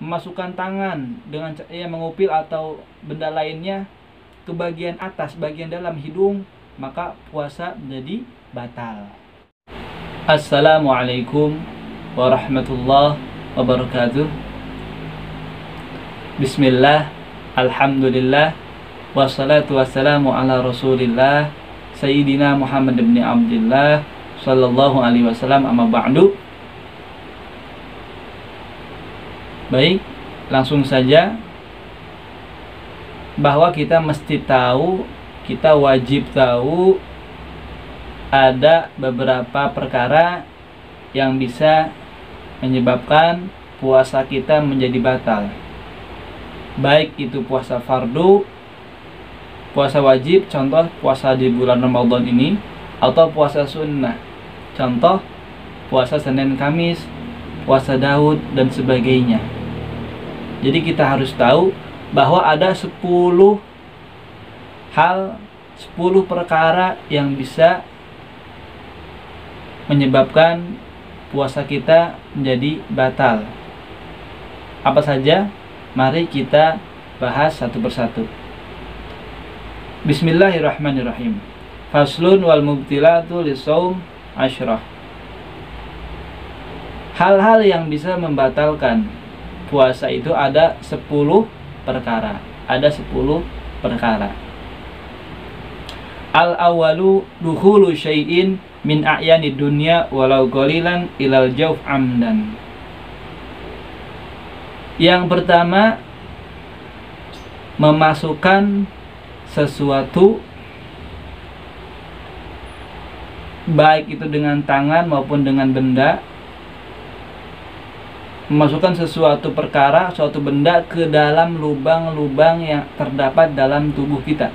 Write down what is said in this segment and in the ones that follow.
memasukkan tangan dengan mengupil atau benda lainnya ke bagian atas, bagian dalam hidung, maka puasa menjadi batal. Assalamualaikum warahmatullahi wabarakatuh. Bismillah, alhamdulillah, wassalatu wassalamu ala rasulillah Sayyidina Muhammad bin Abdullah sallallahu alaihi wasallam, amma ba'du. Baik, langsung saja, bahwa kita mesti tahu, kita wajib tahu ada beberapa perkara yang bisa menyebabkan puasa kita menjadi batal. Baik itu puasa fardu, puasa wajib, contoh puasa di bulan Ramadan ini, atau puasa sunnah, contoh puasa Senin Kamis, puasa Daud, dan sebagainya. Jadi kita harus tahu bahwa ada 10 hal, 10 perkara yang bisa menyebabkan puasa kita menjadi batal. Apa saja? Mari kita bahas satu persatu. Bismillahirrahmanirrahim. Faslun wal mubtilatu lissaum asyrah. Hal-hal yang bisa membatalkan puasa itu ada 10 perkara. Ada 10 perkara. Al-awwalu dukhulu syai'in min a'yanid dunya walau qalilan ilal jawf amdan. Yang pertama, memasukkan sesuatu, baik itu dengan tangan maupun dengan benda, memasukkan sesuatu perkara, suatu benda ke dalam lubang-lubang yang terdapat dalam tubuh kita,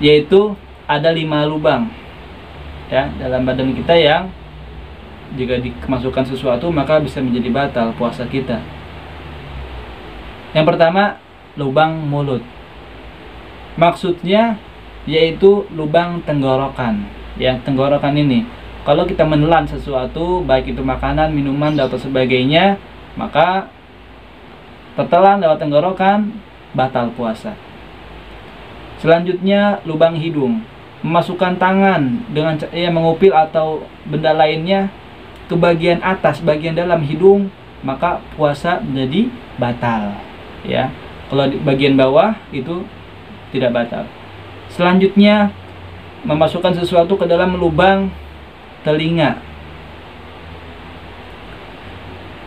yaitu ada 5 lubang ya dalam badan kita yang jika dimasukkan sesuatu maka bisa menjadi batal puasa kita. Yang pertama, lubang mulut. Maksudnya yaitu lubang tenggorokan. Ya, tenggorokan ini, kalau kita menelan sesuatu, baik itu makanan, minuman, atau sebagainya, maka tertelan lewat tenggorokan, batal puasa. Selanjutnya, lubang hidung. Memasukkan tangan dengan mengupil atau benda lainnya ke bagian atas, bagian dalam hidung, maka puasa menjadi batal. Ya, kalau di bagian bawah itu tidak batal. Selanjutnya, memasukkan sesuatu ke dalam lubang telinga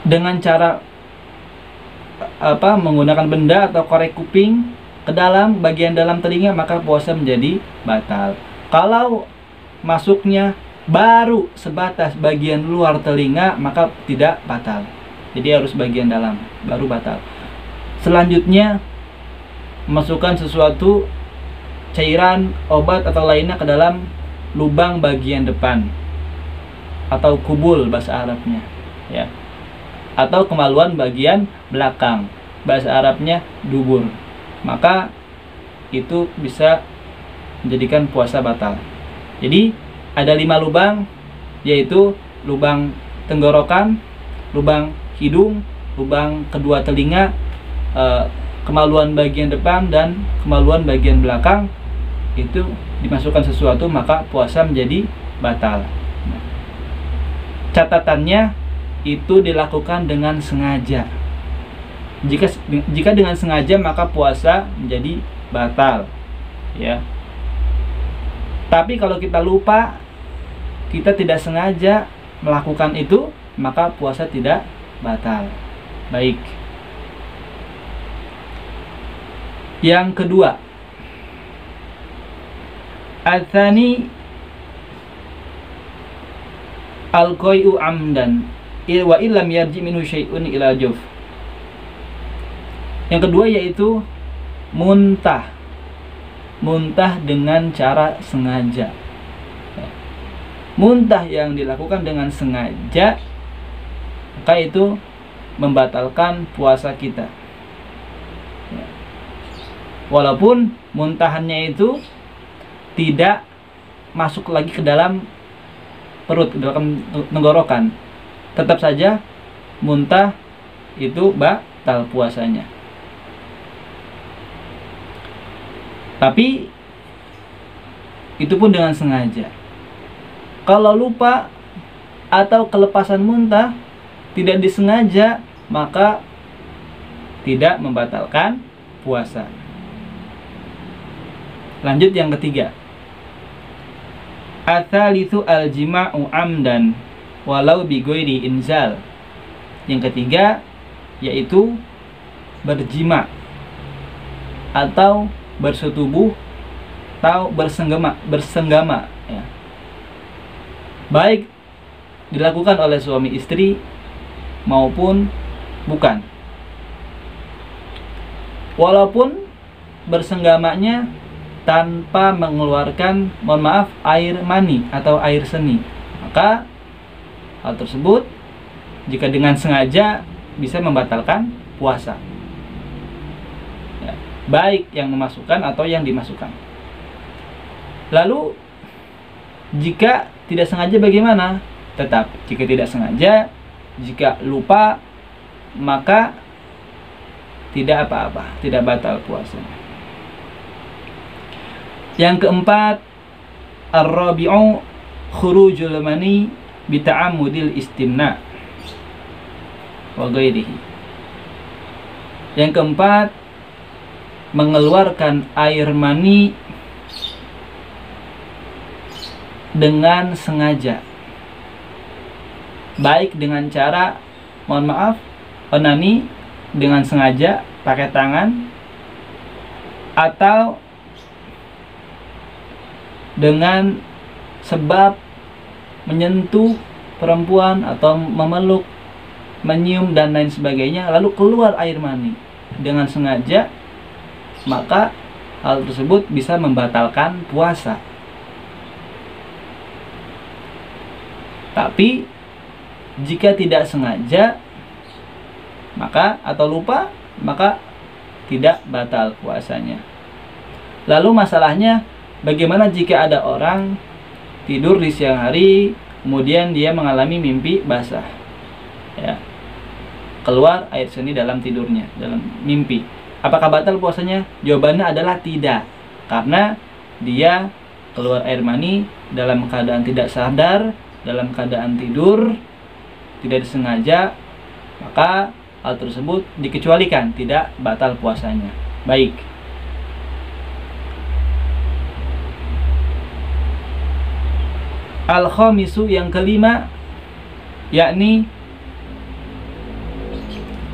dengan cara menggunakan benda atau korek kuping ke dalam bagian dalam telinga, maka puasa menjadi batal. Kalau masuknya baru sebatas bagian luar telinga, maka tidak batal. Jadi harus bagian dalam baru batal. Selanjutnya, masukkan sesuatu cairan, obat atau lainnya ke dalam lubang bagian depan atau kubul bahasa Arabnya, ya, atau kemaluan bagian belakang, bahasa Arabnya dubur, maka itu bisa menjadikan puasa batal. Jadi ada 5 lubang, yaitu lubang tenggorokan, lubang hidung, lubang kedua telinga, kemaluan bagian depan, dan kemaluan bagian belakang. Itu dimasukkan sesuatu maka puasa menjadi batal. Catatannya, itu dilakukan dengan sengaja. Jika dengan sengaja maka puasa menjadi batal, ya. Tapi kalau kita lupa, kita tidak sengaja melakukan itu, maka puasa tidak batal. Baik. Yang kedua, Al-thani al-qai'u amdan wa illam yarji minhu syai'un ila jawf. Yang kedua yaitu muntah. Muntah dengan cara sengaja. Muntah yang dilakukan dengan sengaja, maka itu membatalkan puasa kita. Walaupun muntahannya itu tidak masuk lagi ke dalam perut, ke dalam tenggorokan, tetap saja muntah itu batal puasanya. Tapi itu pun dengan sengaja. Kalau lupa atau kelepasan muntah tidak disengaja, maka tidak membatalkan puasa. Lanjut yang ketiga. Ats-tsalitsu al-jima'u amdan walau bi ghairi inzal. Yang ketiga yaitu berjima atau bersetubuh atau bersenggama ya. Baik dilakukan oleh suami istri maupun bukan. Walaupun bersenggamanya tanpa mengeluarkan, mohon maaf, air mani atau air seni, maka hal tersebut jika dengan sengaja bisa membatalkan puasa ya, baik yang memasukkan atau yang dimasukkan. Lalu jika tidak sengaja bagaimana? Tetap jika tidak sengaja, jika lupa, maka tidak apa-apa, tidak batal puasanya. Yang keempat, ar-rabi'u khurujul mani bi ta'ammudil istimna wa ghairihi. Yang keempat, mengeluarkan air mani dengan sengaja, baik dengan cara, mohon maaf, onani dengan sengaja pakai tangan, atau dengan sebab menyentuh perempuan atau memeluk, menyium dan lain sebagainya, lalu keluar air mani dengan sengaja, maka hal tersebut bisa membatalkan puasa. Tapi jika tidak sengaja maka atau lupa, maka tidak batal puasanya. Lalu masalahnya, bagaimana jika ada orang tidur di siang hari kemudian dia mengalami mimpi basah ya, keluar air seni dalam tidurnya, dalam mimpi, apakah batal puasanya? Jawabannya adalah tidak, karena dia keluar air mani dalam keadaan tidak sadar, dalam keadaan tidur, tidak disengaja, maka hal tersebut dikecualikan, tidak batal puasanya. Baik. Al-khamisu, yang kelima, yakni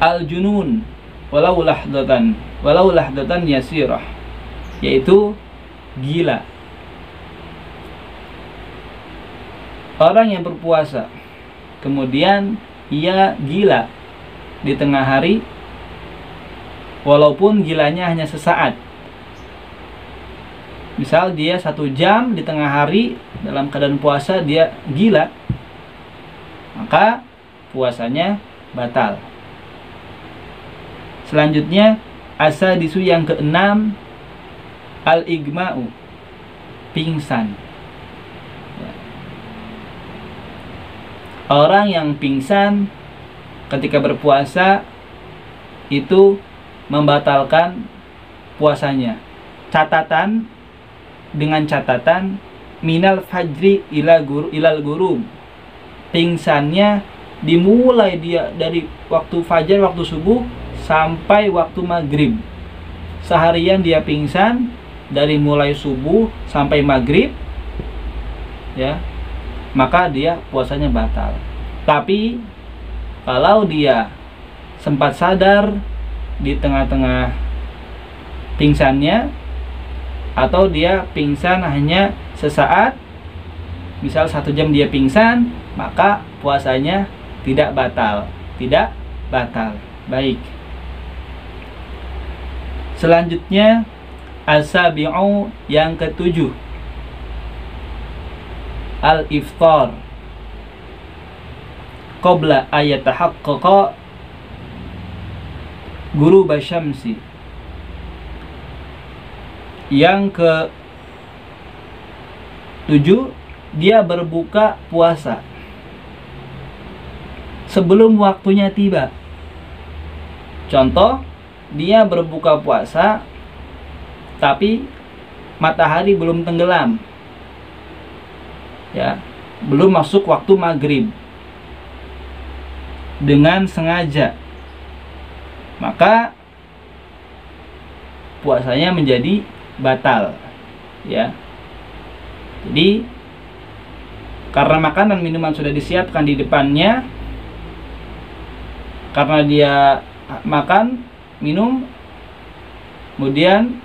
al-junun walau lahdatan yasirah, yaitu gila. Orang yang berpuasa kemudian ia gila di tengah hari, walaupun gilanya hanya sesaat. Misal dia 1 jam di tengah hari dalam keadaan puasa dia gila, maka puasanya batal. Selanjutnya asadisu, yang keenam, al-igma'u, pingsan. Orang yang pingsan ketika berpuasa itu membatalkan puasanya. Dengan catatan minal fajri ilal gurub. Pingsannya dimulai dia dari waktu fajar, waktu subuh sampai waktu maghrib. Seharian dia pingsan dari mulai subuh sampai maghrib ya, maka dia puasanya batal. Tapi kalau dia sempat sadar di tengah-tengah pingsannya, atau dia pingsan hanya sesaat, misal 1 jam dia pingsan, maka puasanya tidak batal. Baik. Selanjutnya as-sabi'u, yang ketujuh, al-iftar qabla ayatahaqqaqa ghurub syamsi. Yang ke-7, dia berbuka puasa sebelum waktunya tiba. Contoh, dia berbuka puasa tapi matahari belum tenggelam, ya, belum masuk waktu maghrib dengan sengaja, maka puasanya menjadi batal, ya. Jadi karena makanan minuman sudah disiapkan di depannya, karena dia makan minum kemudian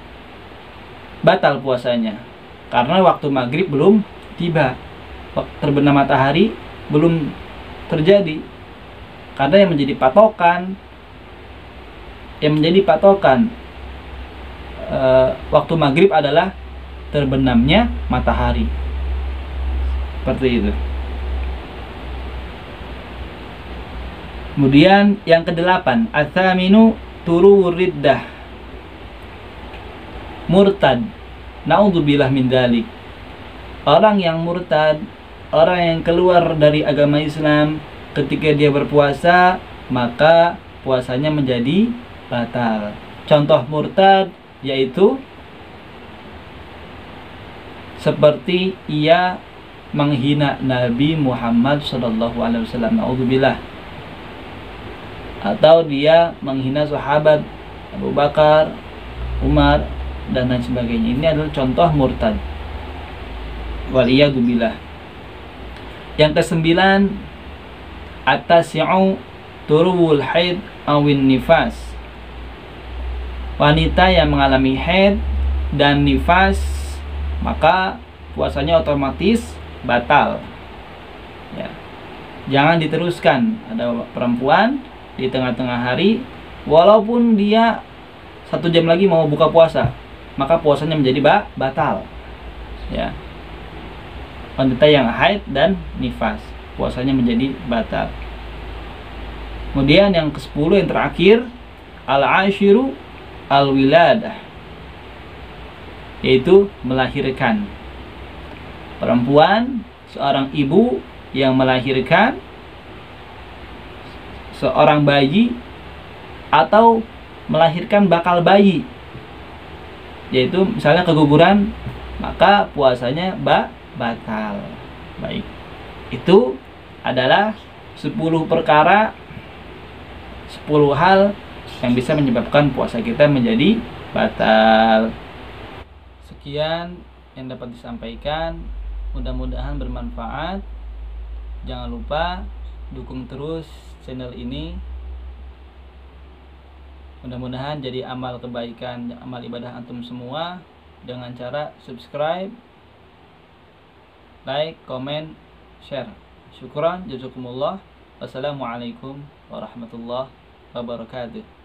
batal puasanya karena waktu maghrib belum tiba, terbenam matahari belum terjadi. Karena yang menjadi patokan waktu maghrib adalah terbenamnya matahari, seperti itu. Kemudian yang kedelapan, atsaminu turu riddah, murtad. Naudzubillah min dzalik. Orang yang murtad, orang yang keluar dari agama Islam ketika dia berpuasa, maka puasanya menjadi batal. Contoh murtad yaitu seperti ia menghina Nabi Muhammad SAW, naudzubillah, atau dia menghina sahabat Abu Bakar, Umar, dan lain sebagainya. Ini adalah contoh murtad. Waliyadzubillah. Yang kesembilan, at-tasi'u turul haid awin nifas. Wanita yang mengalami haid dan nifas, maka puasanya otomatis batal, ya. Jangan diteruskan. Ada perempuan di tengah-tengah hari, walaupun dia 1 jam lagi mau buka puasa, maka puasanya menjadi batal, ya. Wanita yang haid dan nifas, puasanya menjadi batal. Kemudian yang ke-10, yang terakhir, al-ashiru al-wiladah, yaitu melahirkan. Perempuan, seorang ibu yang melahirkan seorang bayi atau melahirkan bakal bayi, yaitu misalnya keguguran, maka puasanya batal. Baik, itu adalah 10 perkara, 10 hal yang bisa menyebabkan puasa kita menjadi batal. Sekian yang dapat disampaikan, mudah-mudahan bermanfaat. Jangan lupa dukung terus channel ini. Mudah-mudahan jadi amal kebaikan, amal ibadah antum semua dengan cara subscribe, like, komen, share. Syukran, jazakumullah. Wassalamualaikum warahmatullahi wabarakatuh.